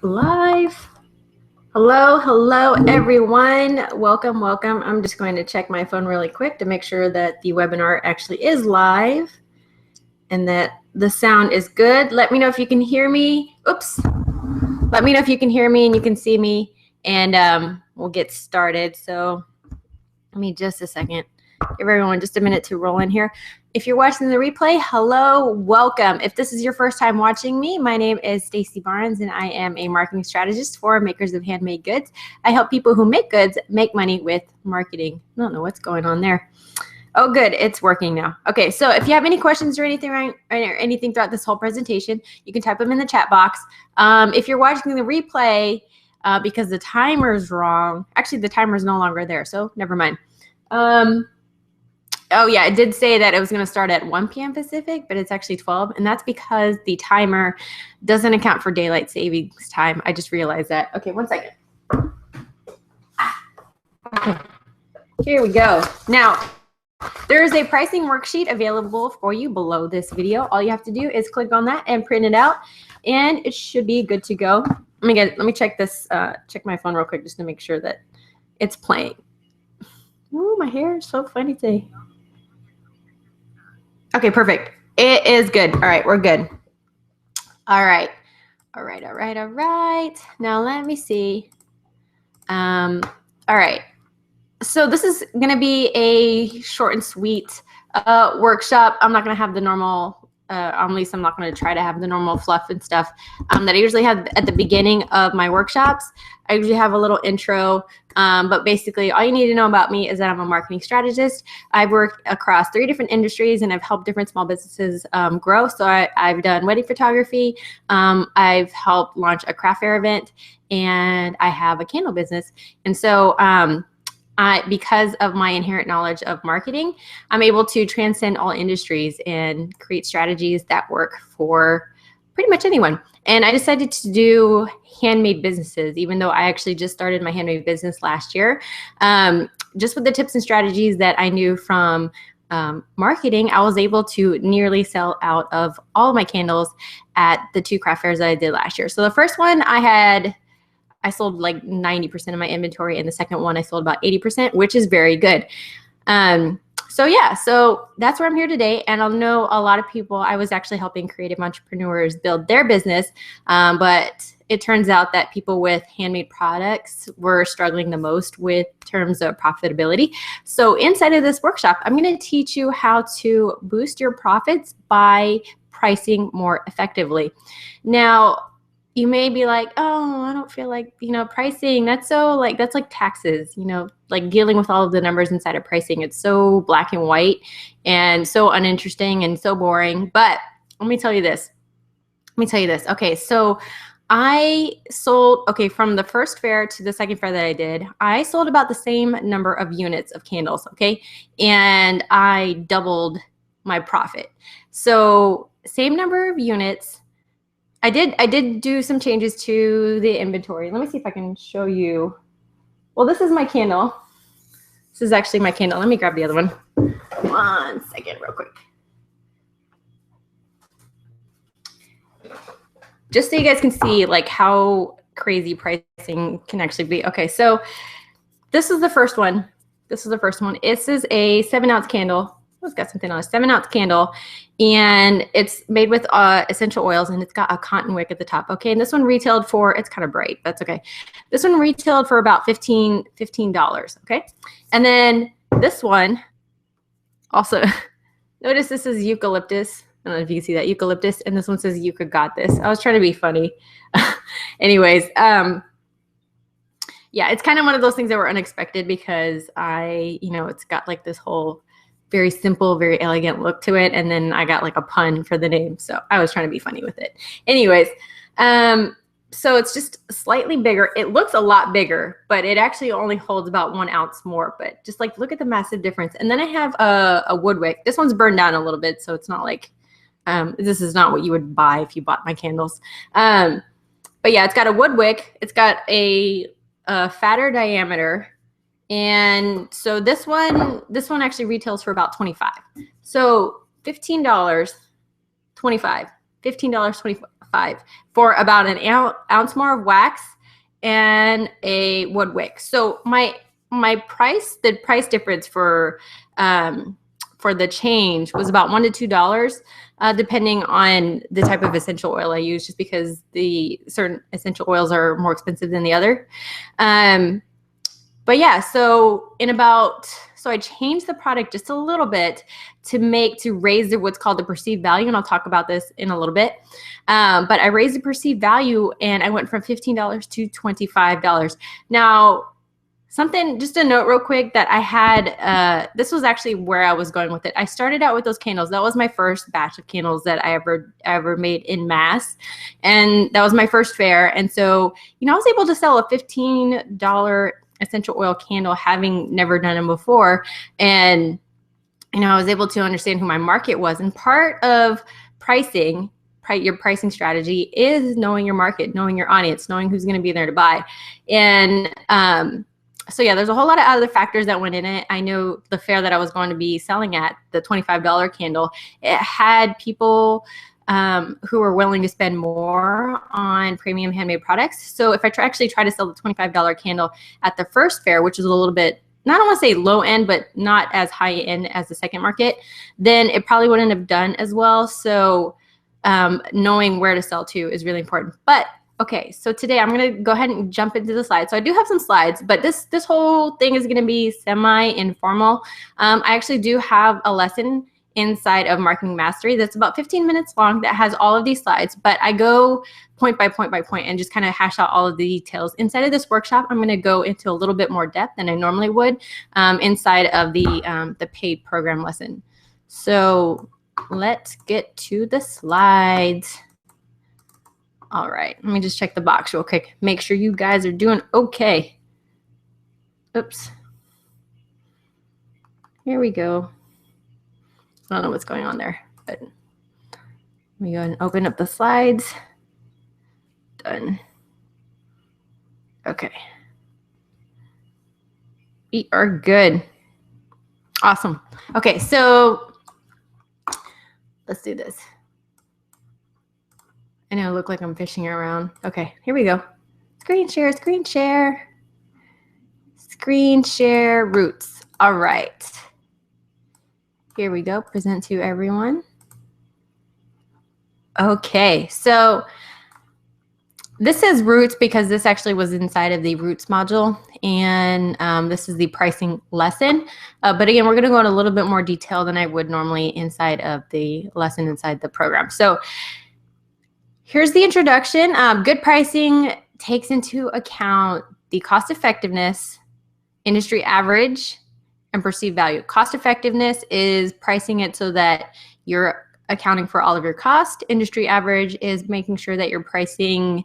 live. Hello, everyone. Welcome. I'm just going to check my phone really quick to make sure that the webinar actually is live and that the sound is good. Let me know if you can hear me. Oops. Let me know if you can hear me and you can see me, and we'll get started. So let me just a second. Give everyone just a minute to roll in here. If you're watching the replay, hello, welcome. If this is your first time watching me, my name is Stacy Barnes, and I am a marketing strategist for makers of handmade goods. I help people who make goods make money with marketing. I don't know what's going on there. Oh, good, it's working now. Okay, so if you have any questions or anything throughout this whole presentation, you can type them in the chat box. If you're watching the replay, because the timer's wrong, actually the timer's no longer there, so never mind. Oh yeah, it did say that it was going to start at 1 p.m. Pacific, but it's actually 12, and that's because the timer doesn't account for daylight savings time. I just realized that. Okay, 1 second. Okay. Here we go. Now, there is a pricing worksheet available for you below this video. All you have to do is click on that and print it out, and it should be good to go. Let me check this. Check my phone real quick just to make sure that it's playing. Ooh, my hair is so funny today. Okay, perfect. It is good. All right, we're good. All right. Now let me see. All right. So this is going to be a short and sweet workshop. I'm not going to have the normal, at least I'm not going to try to have the normal fluff and stuff that I usually have at the beginning of my workshops. I usually have a little intro, but basically all you need to know about me is that I'm a marketing strategist. I've worked across 3 different industries, and I've helped different small businesses grow. So I've done wedding photography, I've helped launch a craft fair event, and I have a candle business. And so because of my inherent knowledge of marketing, I'm able to transcend all industries and create strategies that work for pretty much anyone. And I decided to do handmade businesses, even though I actually just started my handmade business last year. Just with the tips and strategies that I knew from marketing, I was able to nearly sell out of all of my candles at the 2 craft fairs that I did last year. So the first one I sold like 90% of my inventory, and the second one I sold about 80%, which is very good. So yeah, so that's where I'm here today, and I know a lot of people. I was actually helping creative entrepreneurs build their business, but it turns out that people with handmade products were struggling the most with terms of profitability. So inside of this workshop, I'm going to teach you how to boost your profits by pricing more effectively. Now, you may be like, oh, I don't feel like, pricing, that's like taxes, like dealing with all of the numbers inside of pricing. It's so black and white and so uninteresting and so boring. But let me tell you this. Okay, so I sold, from the first fair to the second fair that I did, I sold about the same number of units of candles, okay? And I doubled my profit. So same number of units. I did do some changes to the inventory. Let me see if I can show you. Well, this is my candle. This is actually my candle. Let me grab the other one. 1 second, real quick. Just so you guys can see like how crazy pricing can actually be. Okay, so this is the first one. This is a 7-ounce candle. It's got something on a 7-ounce candle, and it's made with essential oils, and it's got a cotton wick at the top. Okay, and this one retailed for, it's kind of bright, that's okay. This one retailed for about $15. Okay, and then this one also, notice this is eucalyptus. I don't know if you can see that, eucalyptus, and this one says Yuka got this. I was trying to be funny. Anyways, yeah, it's kind of one of those things that were unexpected because it's got like this whole very simple, very elegant look to it. And then I got like a pun for the name. So I was trying to be funny with it. Anyways, so it's just slightly bigger. It looks a lot bigger, but it actually only holds about 1 ounce more. But just like, look at the massive difference. And then I have a wood wick. This one's burned down a little bit. So it's not like, this is not what you would buy if you bought my candles. But yeah, it's got a wood wick. It's got a fatter diameter. And so this one actually retails for about $25. So $15, $25, $15, $25, 5 for about an ounce more of wax and a wood wick. So my the price difference for the change was about $1 to $2, depending on the type of essential oil I use, just because the certain essential oils are more expensive than the other. But yeah, so I changed the product just a little bit to raise what's called the perceived value, and I'll talk about this in a little bit. But I raised the perceived value, and I went from $15 to $25. Now, just a note real quick that I had, this was actually where I was going with it. I started out with those candles. That was my first batch of candles that I ever made in mass. And that was my first fair. And so, I was able to sell a $15 essential oil candle, having never done them before. And, I was able to understand who my market was. And part of your pricing strategy is knowing your market, knowing your audience, knowing who's going to be there to buy. And, so yeah, there's a whole lot of other factors that went in it. I know the fair that I was going to be selling at, the $25 candle, it had people who were willing to spend more on premium handmade products. So if I actually try to sell the $25 candle at the first fair, which is a little bit, I don't want to say low end, but not as high end as the second market, then it probably wouldn't have done as well. So knowing where to sell to is really important. But okay, so today I'm going to go ahead and jump into the slides. So I do have some slides, but this whole thing is going to be semi-informal. I actually do have a lesson inside of Marketing Mastery that's about 15 minutes long that has all of these slides, but I go point by point by point and just kind of hash out all of the details. Inside of this workshop, I'm going to go into a little bit more depth than I normally would inside of the paid program lesson. So let's get to the slides. All right, let me just check the box real quick. Make sure you guys are doing okay. Oops. Here we go. I don't know what's going on there, but let me go ahead and open up the slides. Done. Okay. We are good. Awesome. Okay, so let's do this. I know I look like I'm fishing around. Okay, here we go. Screen share, screen share. Screen share roots. All right. Here we go. Present to everyone. Okay, so this is roots because this actually was inside of the roots module, and this is the pricing lesson. But again, we're going to go in a little bit more detail than I would normally inside of the lesson inside the program. So here's the introduction. Good pricing takes into account the cost effectiveness, industry average, and perceived value. Cost effectiveness is pricing it so that you're accounting for all of your cost. Industry average is making sure that you're pricing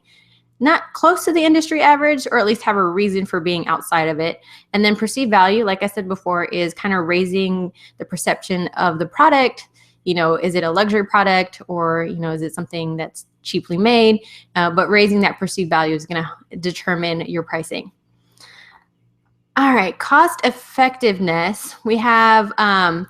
not close to the industry average, or at least have a reason for being outside of it. And then perceived value, like I said before, is kind of raising the perception of the product. Is it a luxury product, or, is it something that's cheaply made? But raising that perceived value is going to determine your pricing. All right, cost effectiveness. We have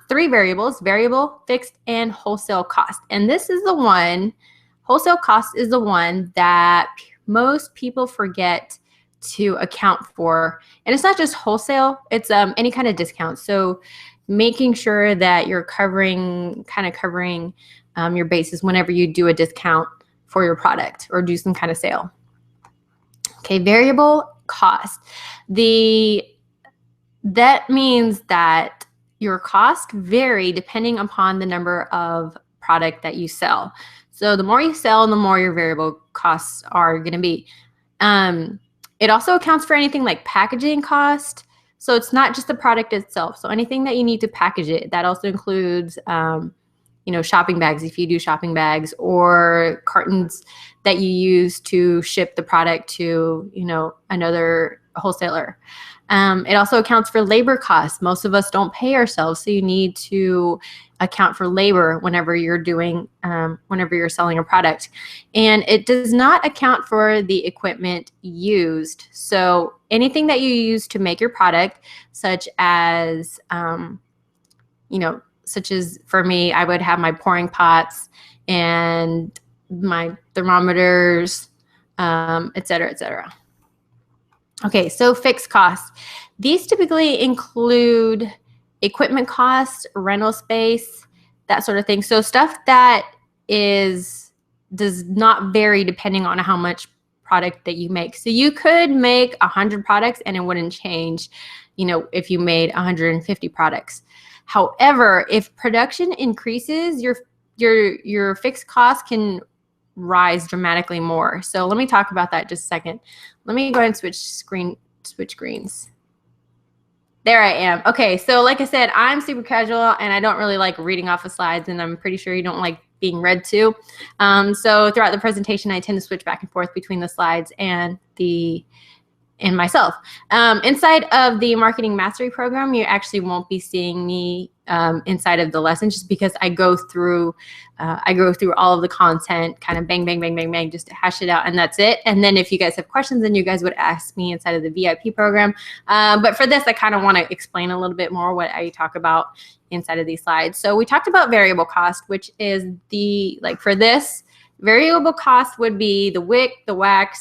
3 variables: variable, fixed, and wholesale cost. And this is the one, wholesale cost is the one that most people forget to account for. And it's not just wholesale, it's any kind of discount. So making sure that you're covering your bases whenever you do a discount for your product or do some kind of sale. Okay, variable cost. That means that your costs vary depending upon the number of product that you sell. So the more you sell, the more your variable costs are going to be. It also accounts for anything like packaging cost. So it's not just the product itself. So anything that you need to package it, that also includes, shopping bags, if you do shopping bags, or cartons that you use to ship the product to, another wholesaler. It also accounts for labor costs. Most of us don't pay ourselves, so you need to account for labor whenever you're selling a product. And it does not account for the equipment used. So anything that you use to make your product, such as for me, I would have my pouring pots and my thermometers, et cetera, et cetera. Okay, so fixed costs. These typically include equipment costs, rental space, that sort of thing. So stuff that does not vary depending on how much product that you make. So you could make 100 products and it wouldn't change, if you made 150 products. However, if production increases, your fixed costs can rise dramatically more. So let me talk about that just a second. Let me go ahead and switch screens. There I am. Okay, so like I said, I'm super casual and I don't really like reading off of slides, and I'm pretty sure you don't like being read to. So throughout the presentation, I tend to switch back and forth between the slides and myself. Inside of the Marketing Mastery program, you actually won't be seeing me inside of the lesson, just because I go through all of the content, kind of bang, bang, bang, bang, bang, just to hash it out, and that's it. And then if you guys have questions, then you guys would ask me inside of the VIP program. But for this, I kind of want to explain a little bit more what I talk about inside of these slides. So we talked about variable cost, which is for this, variable cost would be the wick, the wax,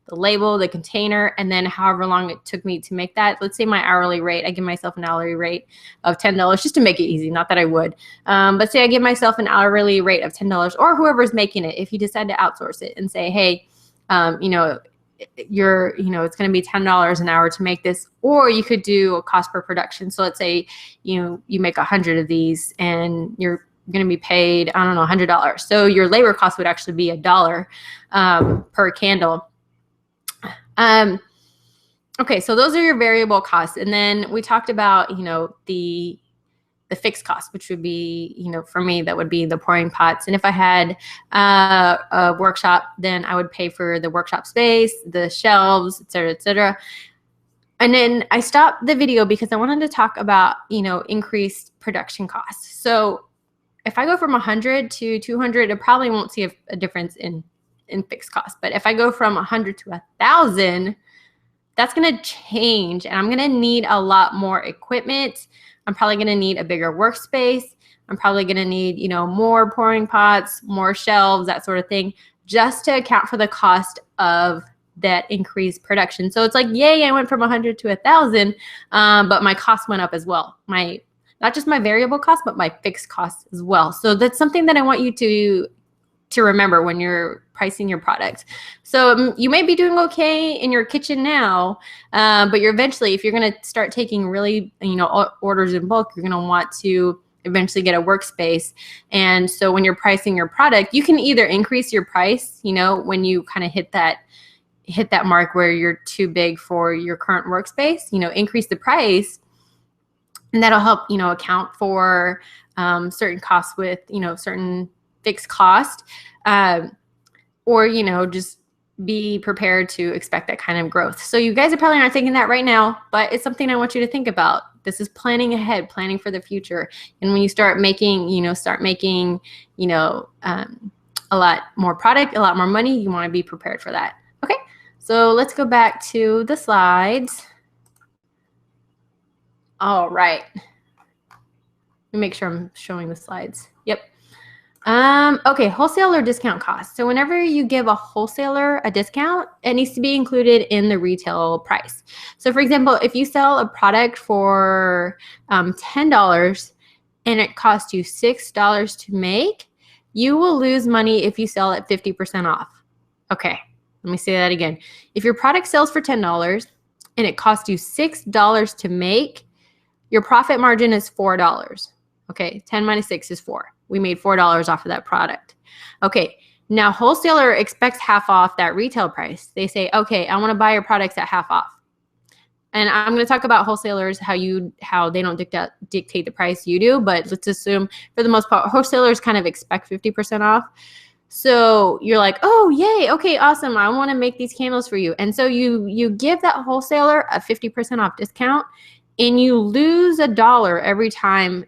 the label, the container, and then however long it took me to make that. Let's say my hourly rate, I give myself an hourly rate of $10 just to make it easy. Not that I would, but say I give myself an hourly rate of $10, or whoever's making it, if you decide to outsource it and say, hey, it's going to be $10 an hour to make this, or you could do a cost per production. So let's say, you make 100 of these and you're going to be paid, I don't know, $100. So your labor cost would actually be $1 per candle. Okay, so those are your variable costs. And then we talked about, the fixed cost, which would be, for me, that would be the pouring pots. And if I had a workshop, then I would pay for the workshop space, the shelves, et cetera, et cetera. And then I stopped the video because I wanted to talk about, increased production costs. So if I go from 100 to 200, I probably won't see a difference in fixed costs. But if I go from 100 to 1,000, that's going to change, and I'm going to need a lot more equipment. I'm probably going to need a bigger workspace. I'm probably going to need, more pouring pots, more shelves, that sort of thing, just to account for the cost of that increased production. So it's like, yay, I went from 100 to 1,000, but my cost went up as well. Not just my variable cost, but my fixed costs as well. So that's something that I want you to remember when you're pricing your product. So you may be doing okay in your kitchen now, but you're eventually, if you're going to start taking really, orders in bulk, you're going to want to eventually get a workspace. And so when you're pricing your product, you can either increase your price, when you kind of hit that mark where you're too big for your current workspace, increase the price, and that'll help, account for certain costs with, certain fixed cost, or, just be prepared to expect that kind of growth. So you guys are probably not thinking that right now, but it's something I want you to think about. This is planning ahead, planning for the future. And when you start making, a lot more product, a lot more money, you want to be prepared for that. Okay, so let's go back to the slides. All right. Let me make sure I'm showing the slides. Yep. Okay, wholesaler discount cost. So whenever you give a wholesaler a discount, it needs to be included in the retail price. So for example, if you sell a product for $10 and it costs you $6 to make, you will lose money if you sell at 50% off. Okay, let me say that again. If your product sells for $10 and it costs you $6 to make, your profit margin is $4. Okay, 10 minus 6 is 4. We made $4 off of that product. Okay, now wholesaler expects half off that retail price. They say, okay, I want to buy your products at half off. And I'm going to talk about wholesalers, how they don't dictate the price, you do, but let's assume for the most part, wholesalers kind of expect 50% off. So you're like, oh, yay, okay, awesome, I want to make these candles for you. And so you give that wholesaler a 50% off discount, and you lose $1 every time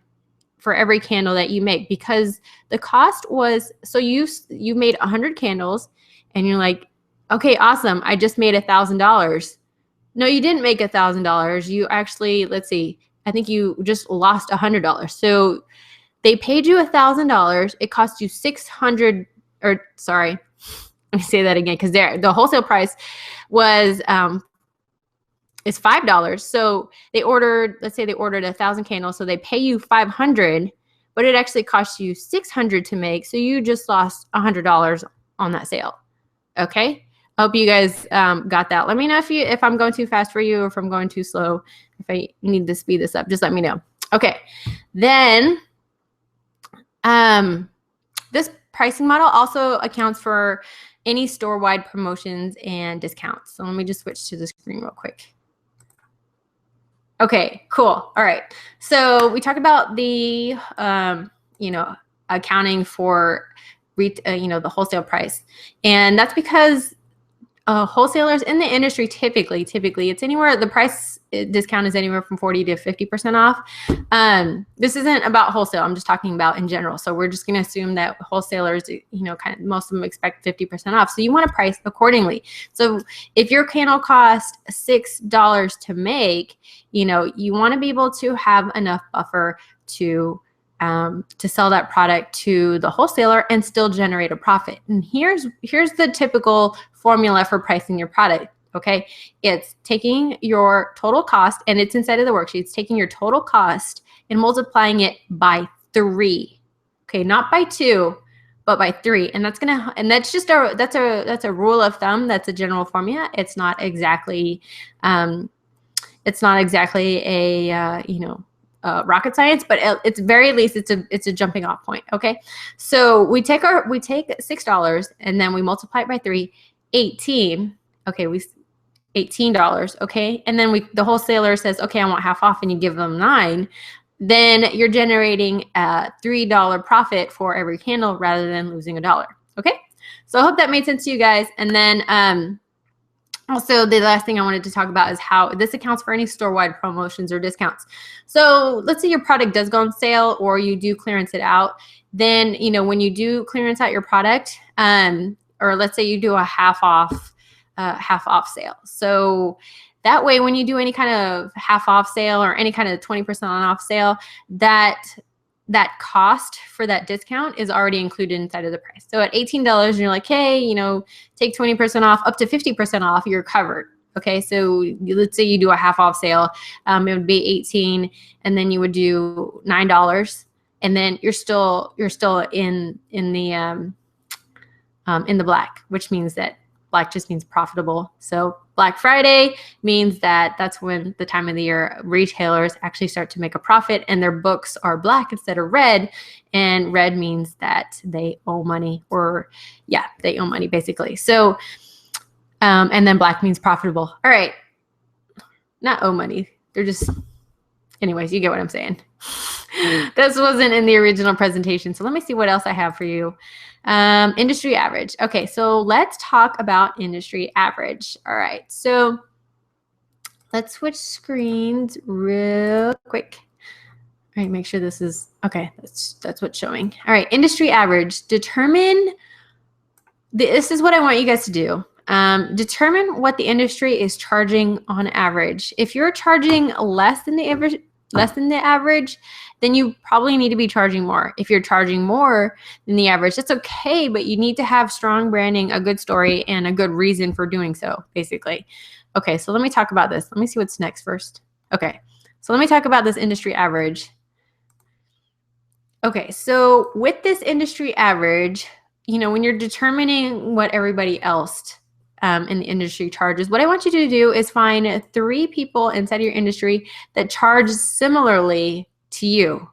for every candle that you make, because the cost was, so you made 100 candles and you're like, okay, awesome, I just made $1,000. No, you didn't make $1,000. You actually, let's see, I think you just lost $100. So they paid you $1,000. It cost you $600 or sorry, let me say that again, because the wholesale price was is $5. So they ordered, let's say they ordered 1,000 candles, so they pay you 500, but it actually costs you 600 to make. So you just lost $100 on that sale. Okay. I hope you guys got that. Let me know if I'm going too fast for you or if I'm going too slow. If I need to speed this up, just let me know. Okay. Then this pricing model also accounts for any store-wide promotions and discounts. So let me just switch to the screen real quick. Okay, cool. All right. So we talked about the, accounting for, the wholesale price. And that's because wholesalers in the industry, typically it's anywhere, the price discount is anywhere from 40 to 50% off. This isn't about wholesale. I'm just talking about in general. So we're just going to assume that wholesalers, kind of most of them expect 50% off. So you want to price accordingly. So if your candle cost $6 to make, you want to be able to have enough buffer to sell that product to the wholesaler and still generate a profit. And here's the typical formula for pricing your product. Okay. It's taking your total cost, and it's inside of the worksheet. It's taking your total cost and multiplying it by 3. Okay. Not by 2, but by 3. And that's just that's a rule of thumb. That's a general formula. It's not exactly rocket science, but it's very least it's a jumping off point. Okay. So we take $6 and then we multiply it by 3, 18. Okay. $18. Okay. And then the wholesaler says, okay, I want half off, and you give them 9. Then you're generating a $3 profit for every candle rather than losing $1. Okay. So I hope that made sense to you guys. And then, also, the last thing I wanted to talk about is how this accounts for any store-wide promotions or discounts. So let's say your product does go on sale, or you do clearance it out. Then, when you do clearance out your product, or let's say you do a half off sale. So that way, when you do any kind of half off sale or any kind of 20% off sale, that cost for that discount is already included inside of the price. So at $18, you're like, hey, take 20% off, up to 50% off, you're covered. Okay, so let's say you do a half off sale, it would be 18, and then you would do $9, and then you're still in the black, which means that black just means profitable. So Black Friday means that that's when the time of the year retailers actually start to make a profit, and their books are black instead of red. And red means that they owe money, they owe money basically. So, and then black means profitable. All right. Not owe money. They're just, anyways, you get what I'm saying. This wasn't in the original presentation. So let me see what else I have for you. Industry average. Okay, so let's talk about industry average. All right, so let's switch screens real quick. All right, make sure this is, okay, that's what's showing. All right, industry average. This is what I want you guys to do. Determine what the industry is charging on average. If you're charging less than the average, then you probably need to be charging more. If you're charging more than the average, that's okay, but you need to have strong branding, a good story, and a good reason for doing so, basically. Okay, so let me talk about this. Let me see what's next first. Okay, so let me talk about this industry average. Okay, so with this industry average, when you're determining what everybody else in the industry charges, what I want you to do is find 3 people inside of your industry that charge similarly to you.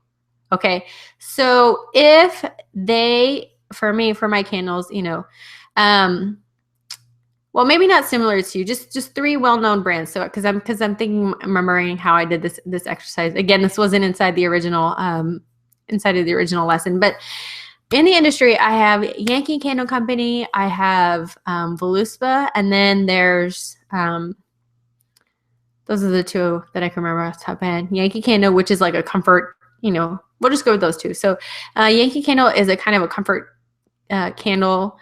Okay, so if they, for my candles, well, maybe not similar to you, just 3 well-known brands. So because I'm remembering how I did this exercise. Again, this wasn't inside the original lesson, but in the industry, I have Yankee Candle Company, I have Voluspa, and then there's those are the 2 that I can remember off the top of my head. Yankee Candle, which is like a comfort, we'll just go with those 2. So Yankee Candle is a kind of a comfort candle.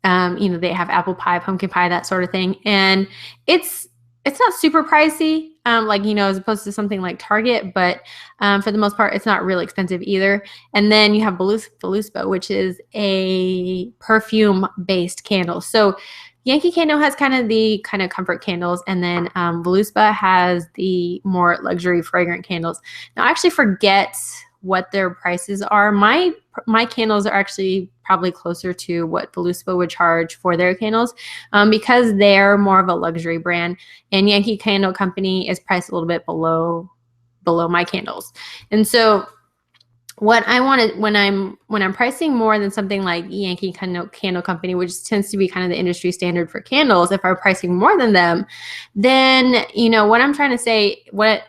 They have apple pie, pumpkin pie, that sort of thing. And it's it's not super pricey, like, you know, as opposed to something like Target, but for the most part, it's not really expensive either. And then you have Voluspa, which is a perfume-based candle. So Yankee Candle has kind of comfort candles, and then Voluspa has the more luxury fragrant candles. Now, I actually forget what their prices are. My candles are actually probably closer to what Voluspa would charge for their candles, because they're more of a luxury brand, and Yankee Candle Company is priced a little bit below my candles. And so what I wanted when I'm pricing more than something like Yankee Candle Company, which tends to be kind of the industry standard for candles, if I'm pricing more than them, then, you know, what I'm trying to say, what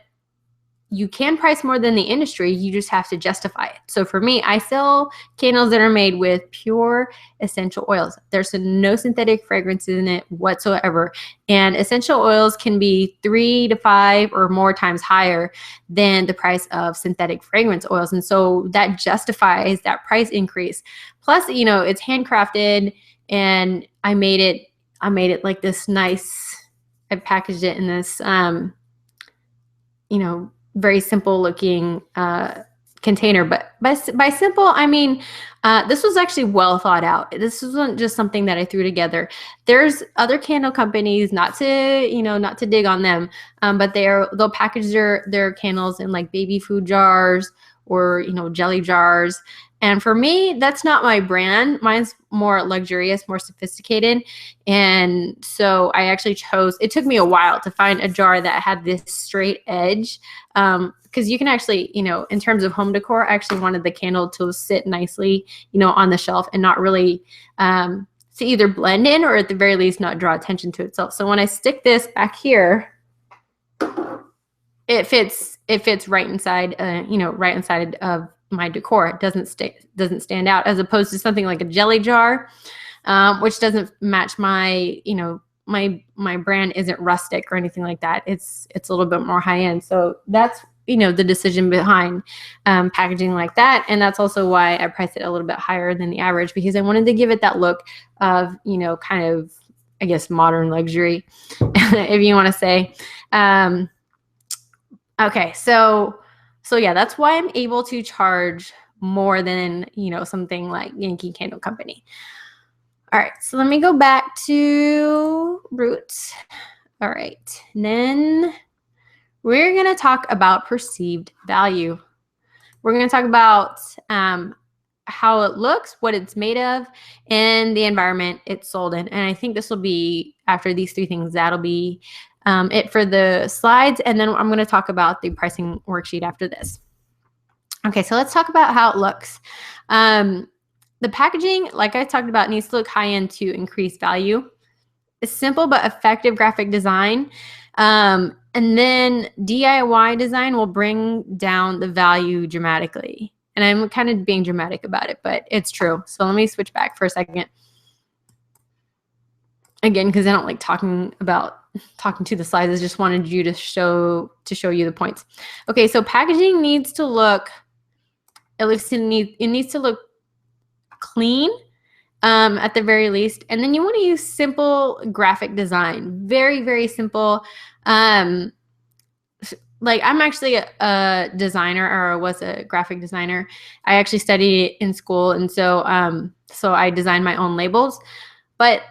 you can price more than the industry, you just have to justify it. So for me, I sell candles that are made with pure essential oils. There's no synthetic fragrances in it whatsoever. And essential oils can be 3 to 5 or more times higher than the price of synthetic fragrance oils. And so that justifies that price increase. Plus, you know, it's handcrafted, and I made it like this nice, I packaged it in this, you know, very simple looking container. But by simple, I mean, this was actually well thought out. This wasn't just something that I threw together. There's other candle companies, not to dig on them, but they'll package their candles in like baby food jars or, you know, jelly jars. And for me, that's not my brand. Mine's more luxurious, more sophisticated. And so I actually it took me a while to find a jar that had this straight edge. Because you can actually, you know, in terms of home decor, I actually wanted the candle to sit nicely, you know, on the shelf and not really to either blend in or at the very least not draw attention to itself. So when I stick this back here, it fits right inside, you know, right inside of my decor. It doesn't stand out, as opposed to something like a jelly jar, which doesn't match my, you know, my brand isn't rustic or anything like that. It's a little bit more high end. So that's, you know, the decision behind packaging like that. And that's also why I priced it a little bit higher than the average, because I wanted to give it that look of, you know, kind of, I guess, modern luxury, if you want to say. Okay, so yeah, that's why I'm able to charge more than, you know, something like Yankee Candle Company. All right, so let me go back to roots. All right, and then we're going to talk about perceived value. We're going to talk about how it looks, what it's made of, and the environment it's sold in. And I think this will be, after these 3 things, that'll be it for the slides. And then I'm going to talk about the pricing worksheet after this. Okay, so let's talk about how it looks. The packaging, like I talked about, needs to look high-end to increase value. It's simple but effective graphic design. And then DIY design will bring down the value dramatically. And I'm kind of being dramatic about it, but it's true. So let me switch back for a second. Again, because I don't like talking to the slides. I just wanted you to show you the points. Okay, so packaging needs to look, it needs to look clean, at the very least. And then you want to use simple graphic design, very, very simple. Like, I'm actually a designer, or was a graphic designer. I actually studied in school, and so I design my own labels. But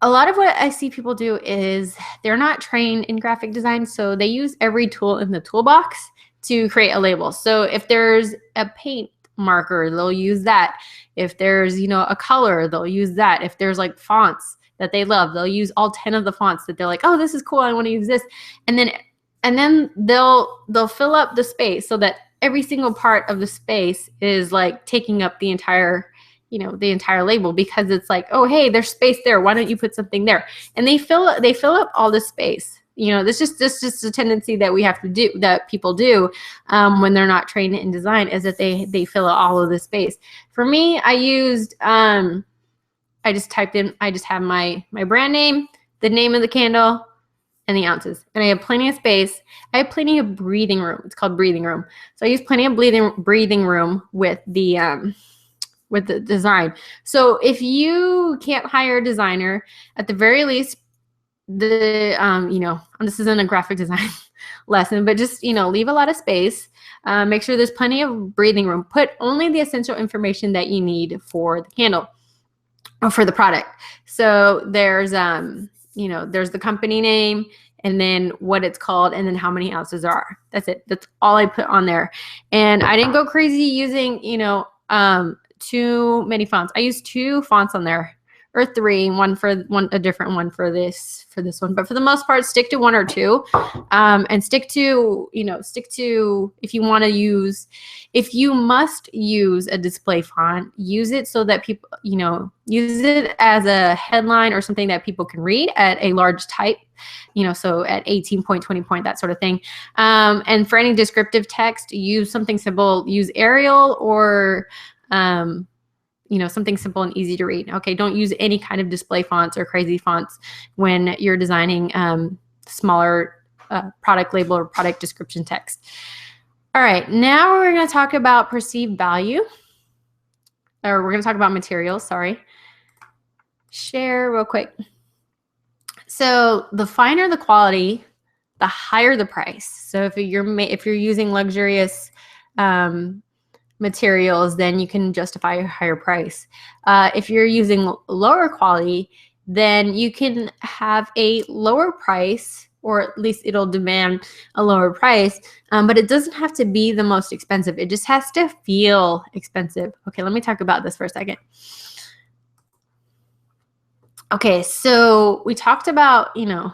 a lot of what I see people do is they're not trained in graphic design, so they use every tool in the toolbox to create a label. So if there's a paint marker, they'll use that. If there's, you know, a color, they'll use that. If there's like fonts that they love, they'll use all 10 of the fonts that they're like, oh, this is cool, I want to use this. And then they'll fill up the space so that every single part of the space is like taking up the entire, you know, the entire label, because it's like, oh, hey, there's space there, why don't you put something there? And they fill up all the space. You know, this just a tendency that we have to do, that people do when they're not trained in design, is that they fill out all of the space. For me, I used, I just have my brand name, the name of the candle, and the ounces. And I have plenty of space. I have plenty of breathing room. It's called breathing room. So I use plenty of breathing room with the design. So if you can't hire a designer, at the very least, you know, this isn't a graphic design lesson, but just, you know, leave a lot of space. Make sure there's plenty of breathing room. Put only the essential information that you need for the candle or for the product. So there's, you know, there's the company name and then what it's called and then how many ounces are. That's it. That's all I put on there. And I didn't go crazy using, you know, too many fonts. I used 2 fonts on there, or 3, a different one for this one. But for the most part, stick to 1 or 2, and stick to, you know, if you want to use, if you must use a display font, use it so that people, you know, use it as a headline or something that people can read at a large type, you know, so at 18 point, 20 point, that sort of thing. And for any descriptive text, use something simple, use Arial or, you know, something simple and easy to read. Okay, don't use any kind of display fonts or crazy fonts when you're designing smaller product label or product description text. All right, now we're going to talk about perceived value, or we're going to talk about materials, sorry. Share real quick. So the finer the quality, the higher the price. So if you're using luxurious materials, then you can justify a higher price. If you're using lower quality, then you can have a lower price, or at least it'll demand a lower price, but it doesn't have to be the most expensive. It just has to feel expensive. Okay, let me talk about this for a second. Okay, so we talked about, you know,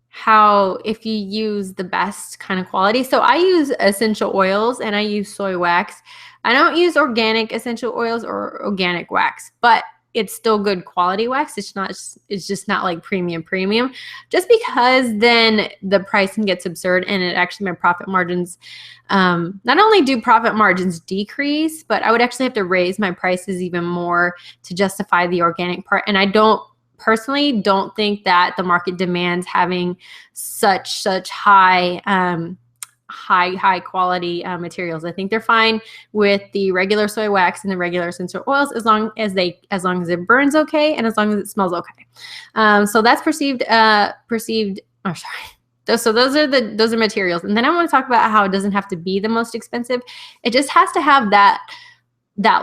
how if you use the best kind of quality. So I use essential oils and I use soy wax. I don't use organic essential oils or organic wax, but it's still good quality wax. It's just not like premium, just because then the pricing gets absurd and it actually, my profit margins, not only do profit margins decrease, but I would actually have to raise my prices even more to justify the organic part. And I personally don't think that the market demands having such high quality materials. I think they're fine with the regular soy wax and the regular essential oils as long as it burns okay and as long as it smells okay. So that's perceived. Oh, sorry. So those are materials. And then I want to talk about how it doesn't have to be the most expensive. It just has to have that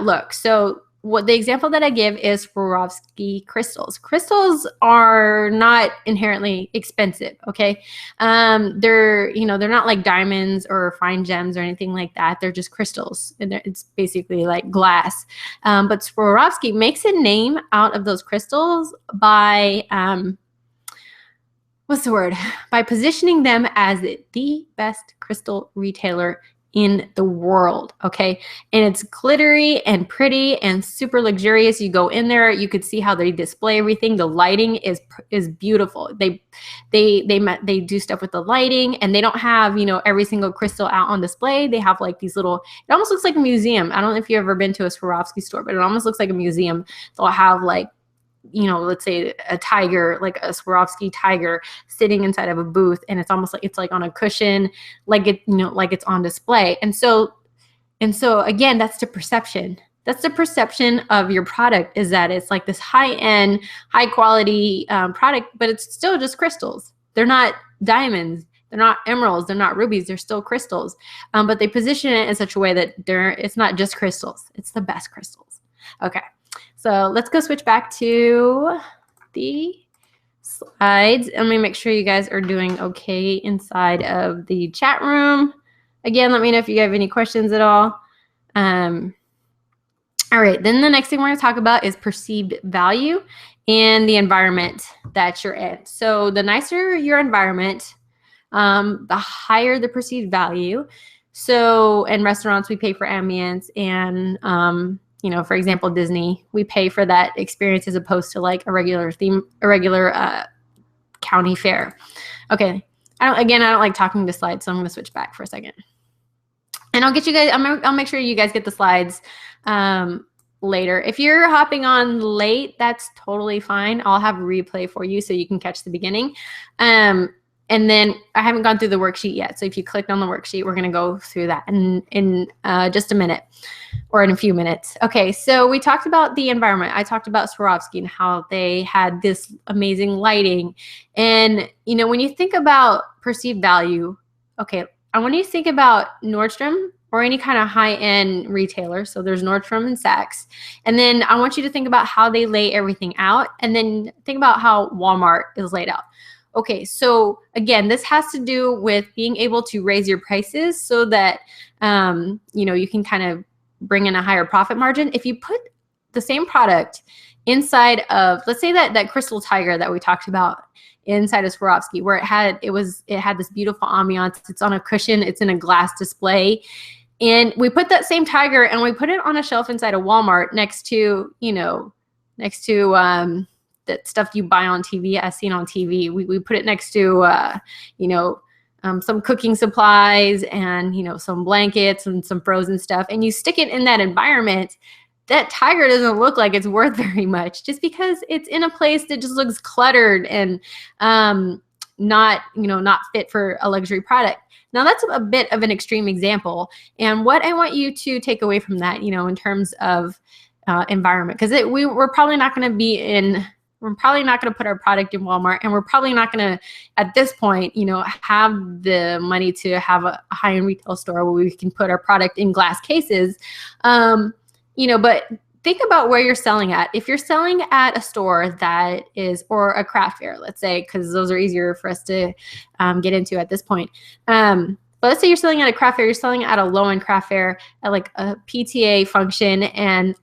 look. So what the example that I give is Swarovski crystals. Crystals are not inherently expensive, okay? They're not like diamonds or fine gems or anything like that. They're just crystals, and it's basically like glass. But Swarovski makes a name out of those crystals by by positioning them as the best crystal retailer in the world, okay? And it's glittery and pretty and super luxurious. You go in there, you could see how they display everything. The lighting is beautiful. They do stuff with the lighting, and they don't have, you know, every single crystal out on display. They have like these little, it almost looks like a museum. I don't know if you've ever been to a Swarovski store, but it almost looks like a museum. They'll have like, you know, let's say a tiger, like a Swarovski tiger sitting inside of a booth, and it's almost like it's like on a cushion, like it, you know, like it's on display. And so again, that's the perception. That's the perception of your product, is that it's like this high-end, high-quality product, but it's still just crystals. They're not diamonds. They're not emeralds. They're not rubies. They're still crystals. But they position it in such a way that it's not just crystals. It's the best crystals. Okay. So let's go switch back to the slides. Let me make sure you guys are doing okay inside of the chat room. Again, let me know if you have any questions at all. All right, then the next thing we're going to talk about is perceived value and the environment that you're in. So the nicer your environment, the higher the perceived value. So in restaurants, we pay for ambience, and you know, for example, Disney, we pay for that experience as opposed to like a regular county fair. Okay. I don't like talking to slides, so I'm going to switch back for a second. And I'll get you guys, I'll make sure you guys get the slides later. If you're hopping on late, that's totally fine. I'll have a replay for you so you can catch the beginning. And then I haven't gone through the worksheet yet. So if you clicked on the worksheet, we're going to go through that in just a minute or in a few minutes. Okay, so we talked about the environment. I talked about Swarovski and how they had this amazing lighting. And, you know, when you think about perceived value, okay, I want you to think about Nordstrom or any kind of high-end retailer. So there's Nordstrom and Saks. And then I want you to think about how they lay everything out. And then think about how Walmart is laid out. Okay, so again, this has to do with being able to raise your prices so that, you know, you can kind of bring in a higher profit margin. If you put the same product inside of, let's say that crystal tiger that we talked about inside of Swarovski, where it had this beautiful ambiance. It's on a cushion. It's in a glass display. And we put that same tiger and we put it on a shelf inside of Walmart next to, you know, that stuff you buy on TV, as seen on TV. We put it next to, you know, some cooking supplies and, you know, some blankets and some frozen stuff. And you stick it in that environment, that tiger doesn't look like it's worth very much just because it's in a place that just looks cluttered and not fit for a luxury product. Now that's a bit of an extreme example. And what I want you to take away from that, you know, in terms of environment, because we're probably not going to put our product in Walmart, and we're probably not going to, at this point, you know, have the money to have a high-end retail store where we can put our product in glass cases. You know, but think about where you're selling at. If you're selling at a store that is, or a craft fair, let's say, because those are easier for us to get into at this point. But let's say you're selling at a craft fair, you're selling at a low-end craft fair at like a PTA function, and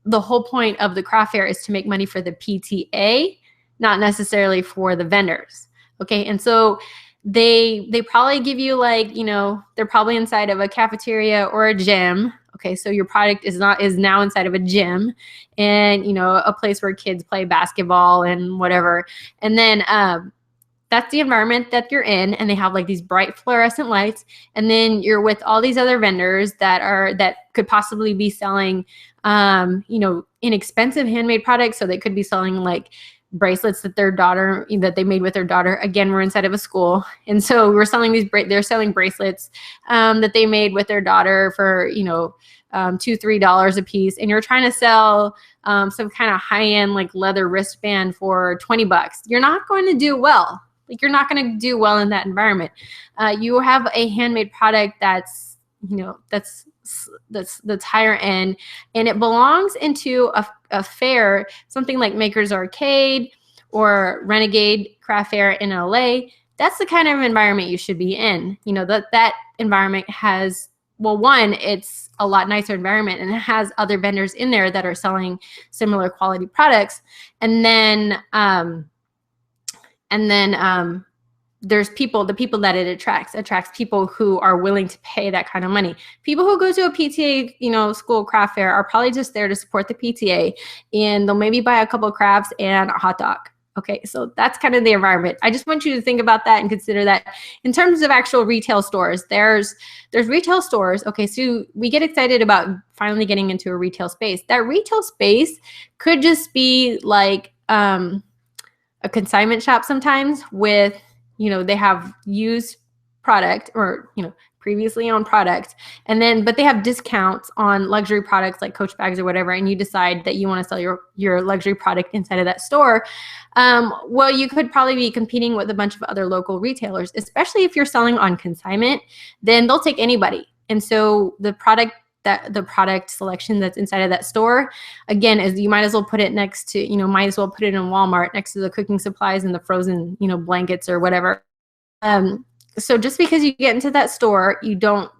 the whole point of the craft fair is to make money for the PTA, not necessarily for the vendors. Okay, and so they probably give you, like, you know, they're probably inside of a cafeteria or a gym. Okay, so your product is now inside of a gym, and, you know, a place where kids play basketball and whatever. And then that's the environment that you're in, and they have like these bright fluorescent lights. And then you're with all these other vendors that could possibly be selling, you know, inexpensive handmade products. So they could be selling like bracelets that they made with their daughter. Again, we're inside of a school, and so we're selling they're selling bracelets that they made with their daughter for, you know, $2-3 a piece, and you're trying to sell some kind of high-end like leather wristband for $20. You're not going to do well. Like, you're not going to do well in that environment. You have a handmade product that's, you know, that's higher end, and it belongs into a fair, something like Maker's Arcade or Renegade Craft Fair in LA. That's the kind of environment you should be in. You know, that environment has, well, one, it's a lot nicer environment, and it has other vendors in there that are selling similar quality products. And then there's the people that it attracts people who are willing to pay that kind of money. People who go to a PTA, you know, school craft fair are probably just there to support the PTA, and they'll maybe buy a couple of crafts and a hot dog. Okay, so that's kind of the environment. I just want you to think about that and consider that. In terms of actual retail stores, there's retail stores. Okay, so we get excited about finally getting into a retail space. That retail space could just be like a consignment shop sometimes with, you know, they have used product or, you know, previously owned product, but they have discounts on luxury products like Coach bags or whatever, and you decide that you want to sell your luxury product inside of that store. Well, you could probably be competing with a bunch of other local retailers, especially if you're selling on consignment. Then they'll take anybody. And so the product selection that's inside of that store, again, is you might as well put it next to, you know, might as well put it in Walmart next to the cooking supplies and the frozen, you know, blankets or whatever. So just because you get into that store,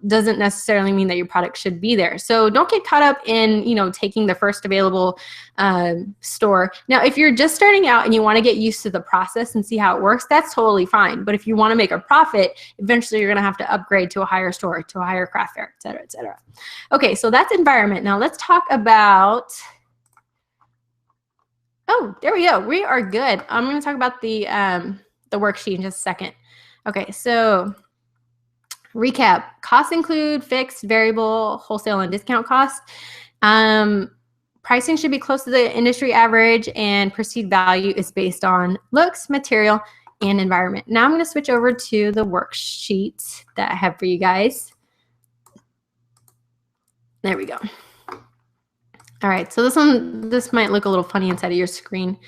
doesn't necessarily mean that your product should be there. So don't get caught up in, you know, taking the first available store. Now, if you're just starting out and you want to get used to the process and see how it works, that's totally fine. But if you want to make a profit, eventually you're going to have to upgrade to a higher store, to a higher craft fair, et cetera, et cetera. Okay, so that's environment. Now let's talk about, oh, there we go. We are good. I'm going to talk about the worksheet in just a second. Okay, so recap. Costs include fixed, variable, wholesale, and discount costs. Pricing should be close to the industry average, and perceived value is based on looks, material, and environment. Now I'm going to switch over to the worksheet that I have for you guys. There we go. All right, so this might look a little funny inside of your screen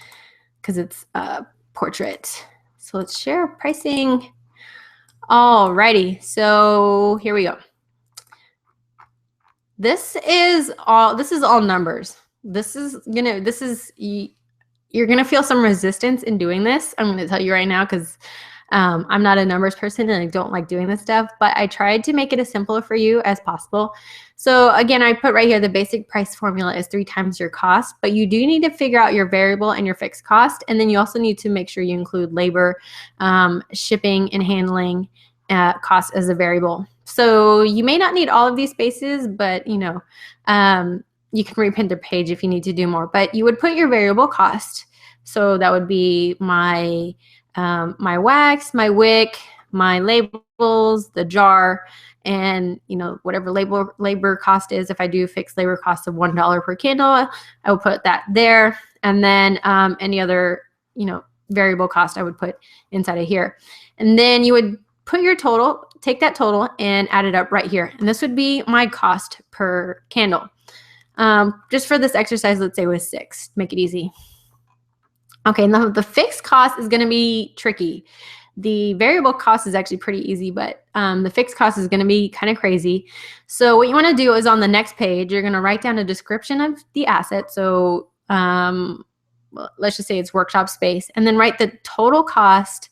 because it's a portrait. So let's share pricing. All righty, so here we go. This is all numbers. You're gonna feel some resistance in doing this. I'm gonna tell you right now because I'm not a numbers person and I don't like doing this stuff, but I tried to make it as simple for you as possible. So again, I put right here, the basic price formula is 3 times your cost, but you do need to figure out your variable and your fixed cost. And then you also need to make sure you include labor, shipping and handling costs as a variable. So you may not need all of these spaces, but you can reprint the page if you need to do more, but you would put your variable cost. So that would be my wax, my wick, my labels, the jar, and whatever labor cost is. If I do fixed labor cost of $1 per candle, I will put that there. And then any other variable cost I would put inside of here. And then you would put your total, take that total and add it up right here. And this would be my cost per candle. Just for this exercise, let's say it was 6, make it easy. Okay, now the fixed cost is going to be tricky. The variable cost is actually pretty easy, but the fixed cost is going to be kind of crazy. So what you want to do is on the next page, you're going to write down a description of the asset. So let's just say it's workshop space, and then write the total cost.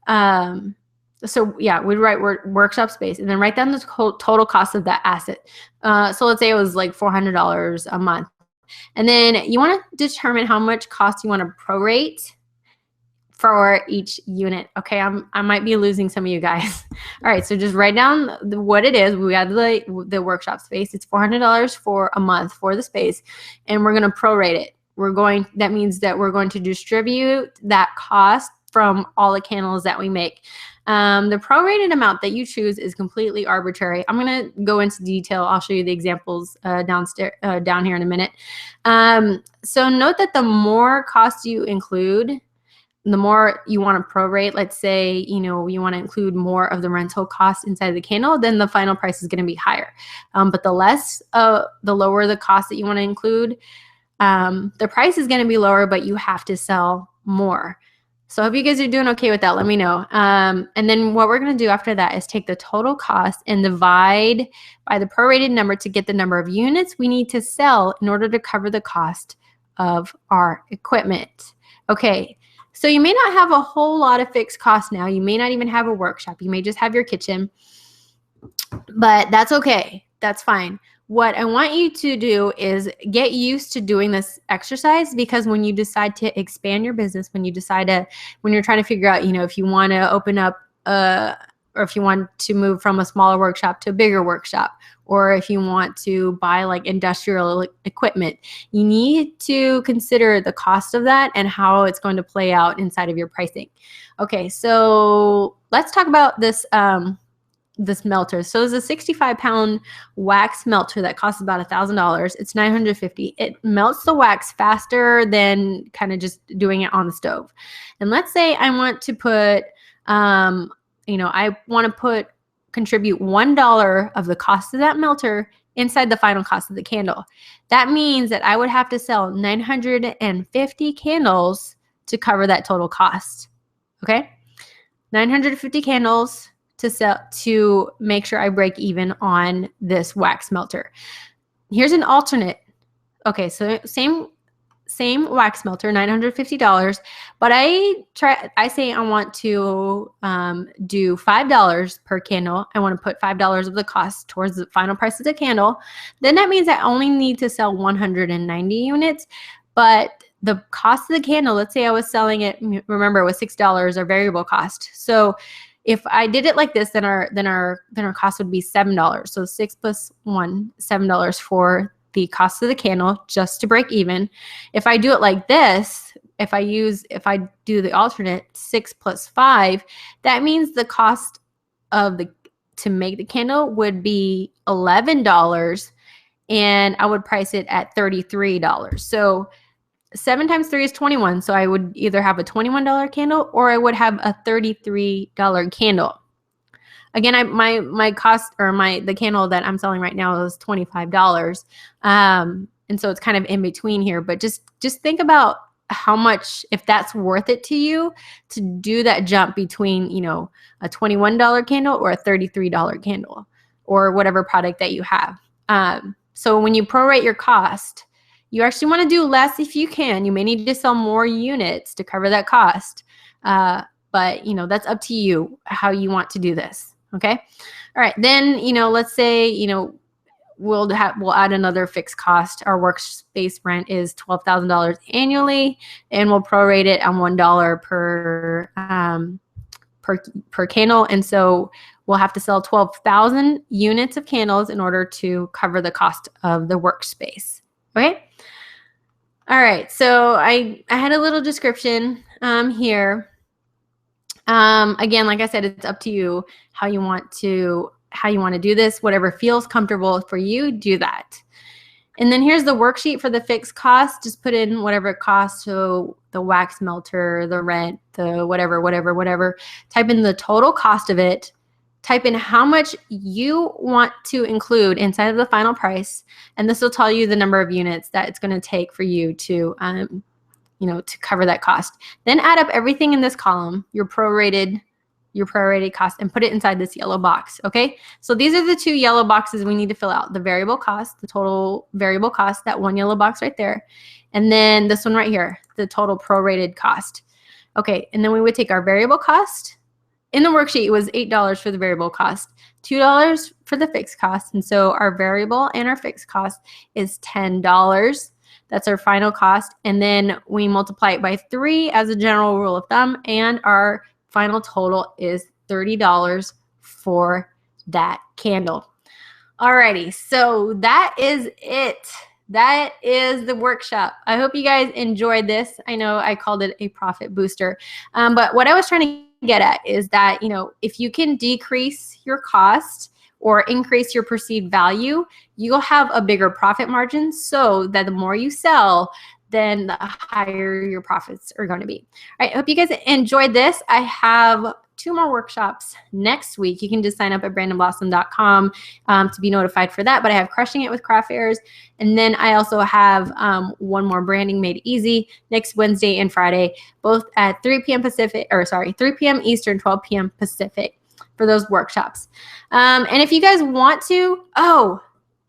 So yeah, we'd write workshop space and then write down the total cost of that asset. So let's say it was like $400 a month. And then you want to determine how much cost you want to prorate for each unit. Okay, I might be losing some of you guys. All right, so just write down what it is. We got the workshop space. It's $400 for a month for the space, and we're going to prorate it. That means that we're going to distribute that cost from all the candles that we make. The prorated amount that you choose is completely arbitrary. I'm going to go into detail. I'll show you the examples down here in a minute. So note that the more cost you include, the more you want to prorate. Let's say, you want to include more of the rental cost inside the candle, then the final price is going to be higher. But the lower the cost that you want to include, the price is going to be lower, but you have to sell more. So I hope you guys are doing okay with that. Let me know. And then what we're going to do after that is take the total cost and divide by the prorated number to get the number of units we need to sell in order to cover the cost of our equipment. Okay, so you may not have a whole lot of fixed costs now. You may not even have a workshop. You may just have your kitchen, but that's okay. That's fine. What I want you to do is get used to doing this exercise, because when you decide to expand your business, when you're trying to figure out, if you want to open up, or if you want to move from a smaller workshop to a bigger workshop, or if you want to buy like industrial equipment, you need to consider the cost of that and how it's going to play out inside of your pricing. Okay, so let's talk about this this melter. So it's a 65-pound wax melter that costs about $1,000. It's $950. It melts the wax faster than kind of just doing it on the stove. And let's say I want to put, contribute $1 of the cost of that melter inside the final cost of the candle. That means that I would have to sell 950 candles to cover that total cost. Okay, 950 candles to make sure I break even on this wax melter. Here's an alternate. Okay, so same wax melter, $950, but I say I want to do $5 per candle. I want to put $5 of the cost towards the final price of the candle. Then that means I only need to sell 190 units, but the cost of the candle, let's say I was selling it, remember it was $6 our variable cost. So if I did it like this, then our cost would be $7. So 6 plus 1, $7 for the cost of the candle just to break even. If I do it like this, if I do the alternate 6 plus 5, that means the cost to make the candle would be $11, and I would price it at $33. So 7 times 3 is 21. So I would either have a $21 candle or I would have a $33 candle. Again, my cost, or the candle that I'm selling right now is $25. And so it's kind of in between here, but just think about how much, if that's worth it to you to do that jump between, you know, a $21 candle or a $33 candle or whatever product that you have. So when you prorate your cost, you actually want to do less if you can. You may need to sell more units to cover that cost. But, you know, that's up to you how you want to do this. Okay. All right. Then, you know, let's say, you know, we'll add another fixed cost. Our workspace rent is $12,000 annually, and we'll prorate it on $1 per candle. And so we'll have to sell 12,000 units of candles in order to cover the cost of the workspace. Okay. All right. So I had a little description here. Again, like I said, it's up to you how you want to do this. Whatever feels comfortable for you, do that. And then here's the worksheet for the fixed cost. Just put in whatever it costs. So the wax melter, the rent, the whatever. Type in the total cost of it. Type in how much you want to include inside of the final price. And this will tell you the number of units that it's going to take for you to, you know, to cover that cost. Then add up everything in this column, your prorated cost, and put it inside this yellow box. Okay. So these are the two yellow boxes we need to fill out: the variable cost, the total variable cost, that one yellow box right there. And then this one right here, the total prorated cost. Okay. And then we would take our variable cost. In the worksheet, it was $8 for the variable cost, $2 for the fixed cost. And so our variable and our fixed cost is $10. That's our final cost. And then we multiply it by 3 as a general rule of thumb. And our final total is $30 for that candle. Alrighty, so that is it. That is the workshop. I hope you guys enjoyed this. I know I called it a profit booster. But what I was trying to get at is that, you know, if you can decrease your cost or increase your perceived value, you'll have a bigger profit margin, so that the more you sell, then the higher your profits are going to be. All right, I hope you guys enjoyed this. I have 2 more workshops next week. You can just sign up at brandonblossom.com to be notified for that. But I have Crushing It with Craft Fairs. And then I also have 1 more, Branding Made Easy, next Wednesday and Friday, both at 3 p.m. Pacific, or sorry, 3 p.m. Eastern, 12 p.m. Pacific for those workshops. And if you guys want to,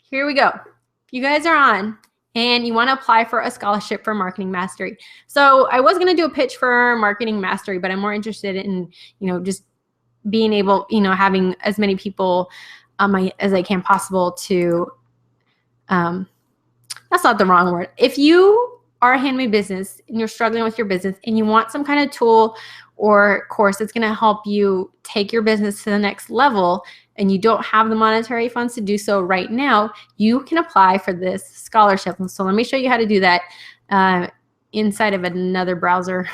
here we go. If you guys are on and you want to apply for a scholarship for Marketing Mastery. So I was going to do a pitch for Marketing Mastery, but I'm more interested in, you know, just being able, you know, having as many people as I can possible to, that's not the wrong word. If you are a handmade business and you're struggling with your business and you want some kind of tool or course that's going to help you take your business to the next level, and you don't have the monetary funds to do so right now, you can apply for this scholarship. So let me show you how to do that inside of another browser.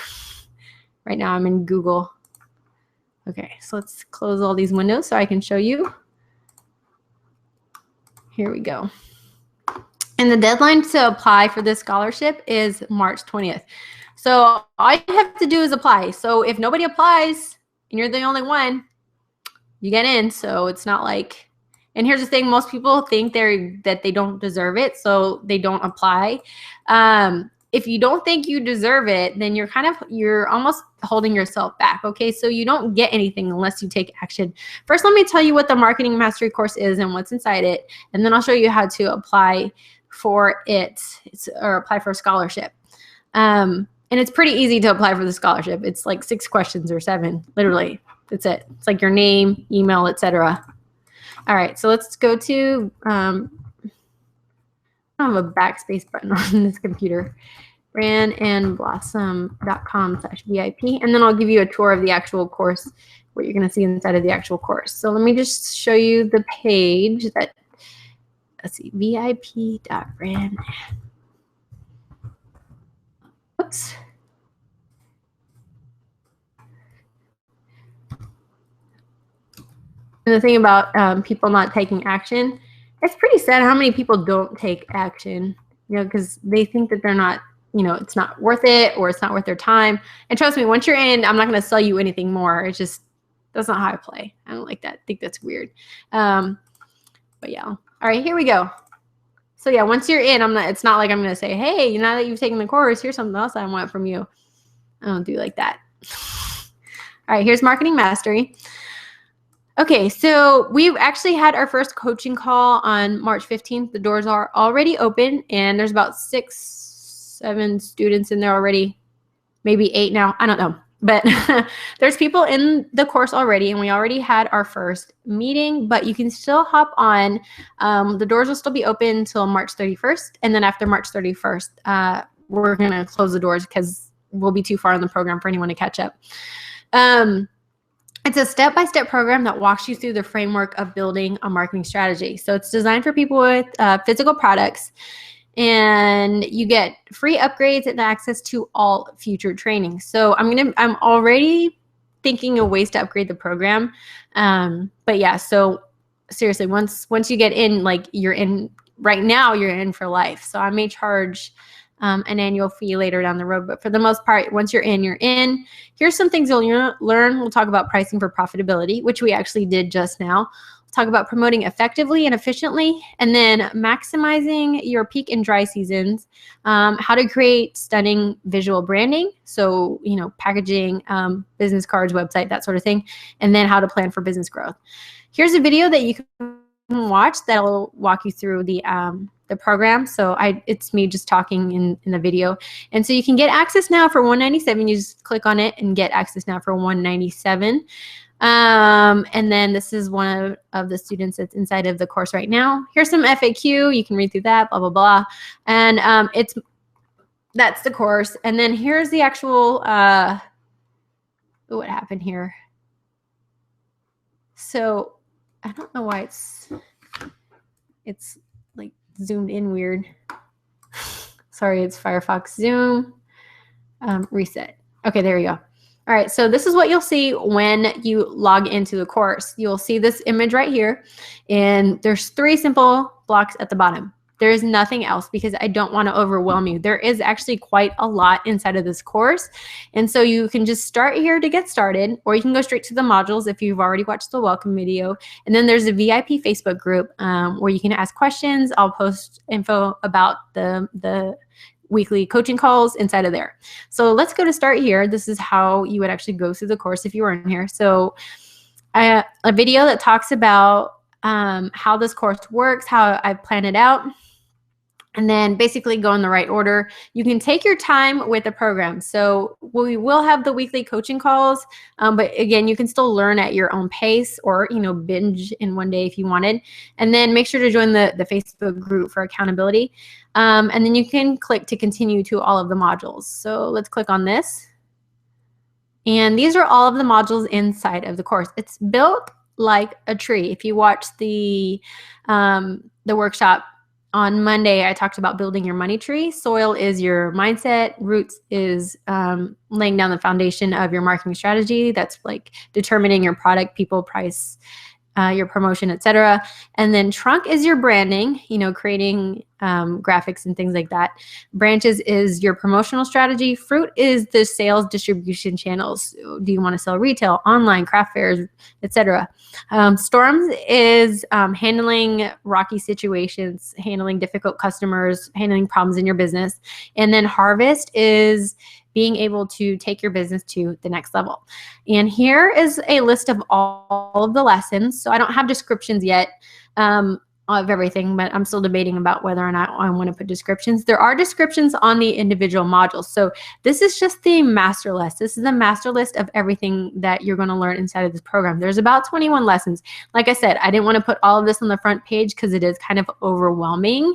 Right now I'm in Google. Okay, so let's close all these windows so I can show you. Here we go. And the deadline to apply for this scholarship is March 20th. So all you have to do is apply. So if nobody applies and you're the only one, you get in. So it's not like, and here's the thing, most people think that they don't deserve it, so they don't apply. If you don't think you deserve it, then you're almost holding yourself back. Okay, so you don't get anything unless you take action. First, let me tell you what the Marketing Mastery course is and what's inside it, and then I'll show you how to apply for it, or apply for a scholarship. And it's pretty easy to apply for the scholarship. It's like 6 questions or 7, literally. That's it. It's like your name, email, etc. All right, so let's go to, I don't have a backspace button on this computer, brandandblossom.com/VIP, and then I'll give you a tour of the actual course, what you're gonna see inside of the actual course. So let me just show you the page that, let's see, vip.brand. Oops. And the thing about people not taking action, it's pretty sad how many people don't take action, you know, because they think that they're not it's not worth it or it's not worth their time. And trust me, once you're in, I'm not going to sell you anything more. It's just, that's not how I play. I don't like that. I think that's weird. But yeah. All right, here we go. So yeah, once you're in, it's not like I'm going to say, hey, now that you've taken the course, here's something else I want from you. I don't do like that. All right, here's Marketing Mastery. Okay, so we've actually had our first coaching call on March 15th. The doors are already open, and there's about 6, 7 students in there already, maybe 8 now. I don't know. But there's people in the course already, and we already had our first meeting, but you can still hop on. The doors will still be open until March 31st, and then after March 31st, we're going to close the doors because we'll be too far in the program for anyone to catch up. It's a step-by-step program that walks you through the framework of building a marketing strategy. So it's designed for people with physical products, and you get free upgrades and access to all future training. So I'm already thinking of ways to upgrade the program. But yeah, so seriously, once you get in, like you're in right now, you're in for life. So I may charge an annual fee later down the road. But for the most part, once you're in, you're in. Here's some things you'll learn. We'll talk about pricing for profitability, which we actually did just now. We'll talk about promoting effectively and efficiently, and then maximizing your peak and dry seasons, how to create stunning visual branding. So, packaging, business cards, website, that sort of thing, and then how to plan for business growth. Here's a video that you can watch that'll walk you through the program. So it's me just talking in the video. And so you can get access now for $197. You just click on it and get access now for $197. And then this is one of the students that's inside of the course right now. Here's some FAQ. You can read through that, blah, blah, blah. And that's the course. And then here's the actual, what happened here? So I don't know why it's like zoomed in weird. Sorry, it's Firefox Zoom. Reset. Okay, there you go. All right, so this is what you'll see when you log into the course. You'll see this image right here, and there's 3 simple blocks at the bottom. There is nothing else because I don't want to overwhelm you. There is actually quite a lot inside of this course. And so you can just start here to get started, or you can go straight to the modules if you've already watched the welcome video. And then there's a VIP Facebook group where you can ask questions. I'll post info about the weekly coaching calls inside of there. So let's go to start here. This is how you would actually go through the course if you were in here. So a video that talks about how this course works, how I plan it out, and then basically go in the right order. You can take your time with the program. So we will have the weekly coaching calls, but again, you can still learn at your own pace, or binge in one day if you wanted. And then make sure to join the Facebook group for accountability. And then you can click to continue to all of the modules. So let's click on this. And these are all of the modules inside of the course. It's built like a tree. If you watch the workshop on Monday, I talked about building your money tree. Soil is your mindset. Roots is laying down the foundation of your marketing strategy. That's like determining your product, people, price, your promotion, etc. And then trunk is your branding, creating graphics and things like that. Branches is your promotional strategy. Fruit is the sales distribution channels. Do you want to sell retail, online, craft fairs, etc. Storms is handling rocky situations, handling difficult customers, handling problems in your business. And then harvest is being able to take your business to the next level. And here is a list of all of the lessons. So I don't have descriptions yet of everything, but I'm still debating about whether or not I want to put descriptions. There are descriptions on the individual modules. So this is just the master list. This is the master list of everything that you're going to learn inside of this program. There's about 21 lessons. Like I said, I didn't want to put all of this on the front page because it is kind of overwhelming.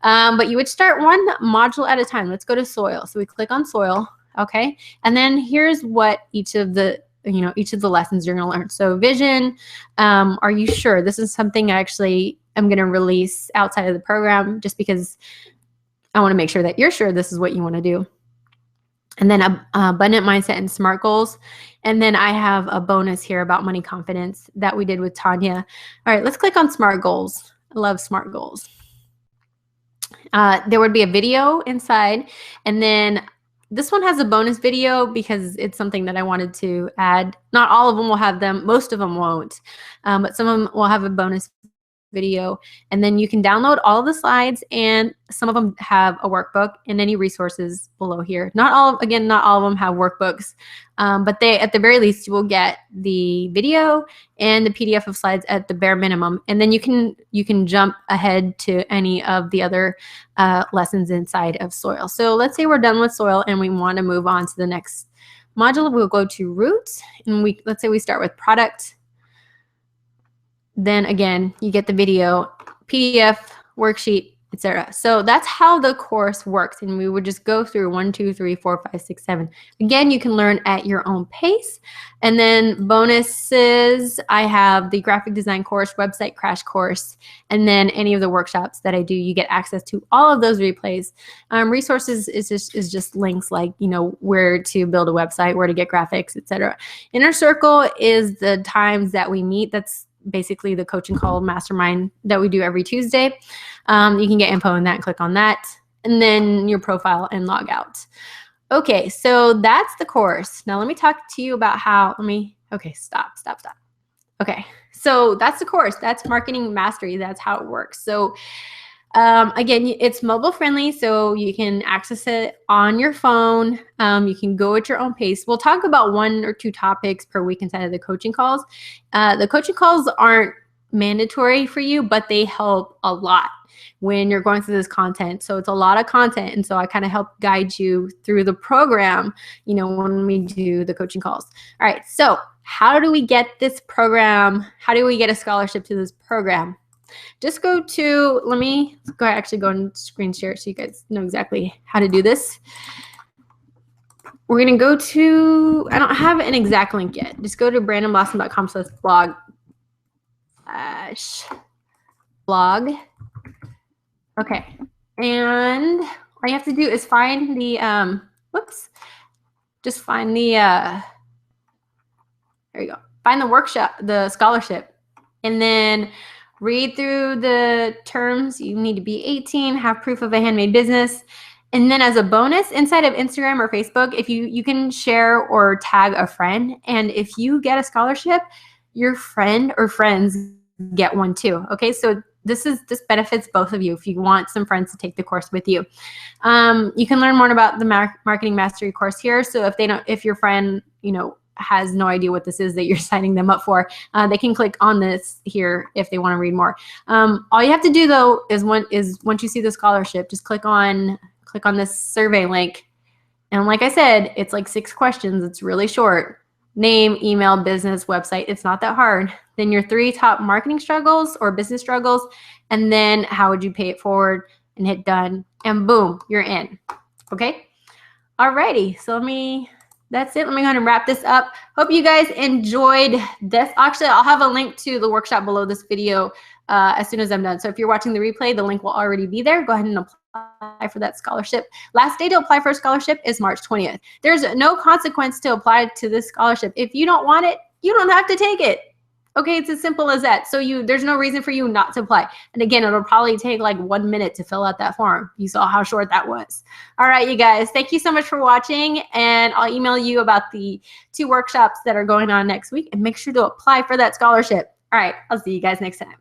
But you would start one module at a time. Let's go to soil. So we click on soil. Okay. And then here's what each of the lessons you're going to learn. So vision, are you sure? This is something I actually am going to release outside of the program just because I want to make sure that you're sure this is what you want to do. And then abundant mindset and SMART goals. And then I have a bonus here about money confidence that we did with Tanya. All right, let's click on SMART goals. I love SMART goals. there would be a video inside, and then this one has a bonus video because it's something that I wanted to add. Not all of them will have them. Most of them won't, but some of them will have a bonus video, and then you can download all of the slides, and some of them have a workbook and any resources below here. Not all of them have workbooks, but they, at the very least, you will get the video and the PDF of slides at the bare minimum, and then you can jump ahead to any of the other lessons inside of soil. So let's say we're done with soil and we want to move on to the next module. We'll go to roots, and let's say we start with product. Then again, you get the video, PDF, worksheet, etc. So that's how the course works. And we would just go through 1, 2, 3, 4, 5, 6, 7. Again, you can learn at your own pace. And then bonuses, I have the graphic design course, website crash course, and then any of the workshops that I do, you get access to all of those replays. Resources is just links like, you know, where to build a website, where to get graphics, etc. Inner Circle is the times that we meet. That's basically the coaching call mastermind that we do every Tuesday. You can get info in that and click on that, and then your profile and log out. Okay, so that's the course. Now let me talk to you about how, okay, stop. Okay, so that's the course. That's marketing mastery. That's how it works. So again, it's mobile friendly, so you can access it on your phone. You can go at your own pace. We'll talk about 1 or 2 topics per week inside of the coaching calls. The coaching calls aren't mandatory for you, but they help a lot when you're going through this content. So it's a lot of content, and so I kind of help guide you through the program, you know, when we do the coaching calls. All right, so how do we get this program? How do we get a scholarship to this program? Just go to, let me actually go and screen share so you guys know exactly how to do this. We're going to go to, I don't have an exact link yet. Just go to brandonblossom.com/blog. Okay. And all you have to do is find the, just find the, there you go. Find the workshop, the scholarship, and then read through the terms. You need to be 18, have proof of a handmade business. And then as a bonus, inside of Instagram or Facebook, if you can share or tag a friend. And if you get a scholarship, your friend or friends get one too. Okay, so this benefits both of you if you want some friends to take the course with you. You can learn more about the marketing mastery course here. So if your friend, you know, has no idea what this is that you're signing them up for, they can click on this here if they want to read more. All you have to do though is once you see the scholarship, just click on this survey link, and like I said, it's like 6 questions. It's really short. Name, email, business, website. It's not that hard. Then your 3 top marketing struggles or business struggles, and then how would you pay it forward, and hit done, and boom, you're in. Okay. Alrighty. So that's it. Let me go ahead and wrap this up. Hope you guys enjoyed this. Actually, I'll have a link to the workshop below this video as soon as I'm done. So if you're watching the replay, the link will already be there. Go ahead and apply for that scholarship. Last day to apply for a scholarship is March 20th. There's no consequence to apply to this scholarship. If you don't want it, you don't have to take it. Okay, it's as simple as that. So there's no reason for you not to apply. And again, it'll probably take like 1 minute to fill out that form. You saw how short that was. All right, you guys, thank you so much for watching. And I'll email you about the 2 workshops that are going on next week. And make sure to apply for that scholarship. All right, I'll see you guys next time.